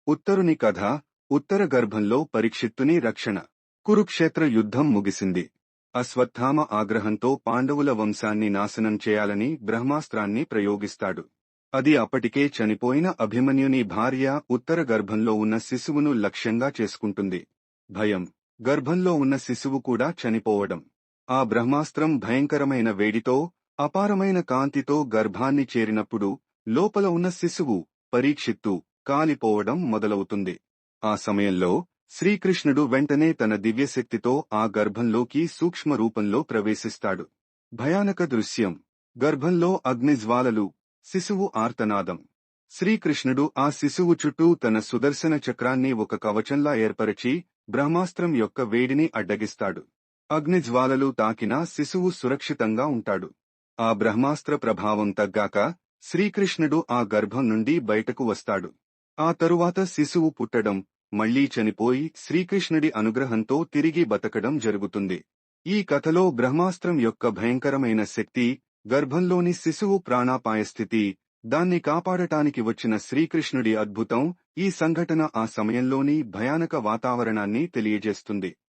ఉత్తరుని కథ. ఉత్తర గర్భంలో పరీక్షిత్తుని రక్షణ. కురుక్షేత్ర యుద్ధం ముగిసింది. అశ్వత్థామ ఆగ్రహంతో పాండవుల వంశాన్ని నాశనం చేయాలని బ్రహ్మాస్త్రాన్ని ప్రయోగిస్తాడు. అది అప్పటికే చనిపోయిన అభిమన్యుని భార్య ఉత్తర గర్భంలో ఉన్న శిశువును లక్ష్యంగా చేసుకుంటుంది. భయం. గర్భంలో ఉన్న శిశువు కూడా చనిపోవడం. ఆ బ్రహ్మాస్త్రం భయంకరమైన వేడితో, అపారమైన కాంతితో గర్భాన్ని చేరినప్పుడు లోపల ఉన్న శిశువు, పరీక్షిత్తు, కాలిపోవడం మొదలవుతుంది. ఆ సమయంలో శ్రీకృష్ణుడు వెంటనే తన దివ్యశక్తితో ఆ గర్భంలోకి సూక్ష్మ రూపంలో ప్రవేశిస్తాడు. భయానక దృశ్యం. గర్భంలో అగ్నిజ్వాలలు, శిశువు ఆర్తనాదం. శ్రీకృష్ణుడు ఆ శిశువు చుట్టూ తన సుదర్శన చక్రాన్ని ఒక కవచంలా ఏర్పరచి బ్రహ్మాస్త్రం యొక్క వేడిని అడ్డగిస్తాడు. అగ్నిజ్వాలలు తాకినా శిశువు సురక్షితంగా ఉంటాడు. ఆ బ్రహ్మాస్త్ర ప్రభావం తగ్గాక శ్రీకృష్ణుడు ఆ గర్భం నుండి బయటకు వస్తాడు. ఆ తరువాత శిశువు పుట్టడం, మళ్లీ చనిపోయి శ్రీకృష్ణుడి అనుగ్రహంతో తిరిగి బతకడం జరుగుతుంది. ఈ కథలో బ్రహ్మాస్త్రం యొక్క భయంకరమైన శక్తి, గర్భంలోని శిశువు ప్రాణాపాయ స్థితి, దాన్ని కాపాడటానికి వచ్చిన శ్రీకృష్ణుడి అద్భుతం, ఈ సంఘటన ఆ సమయంలోని భయానక వాతావరణాన్ని తెలియజేస్తుంది.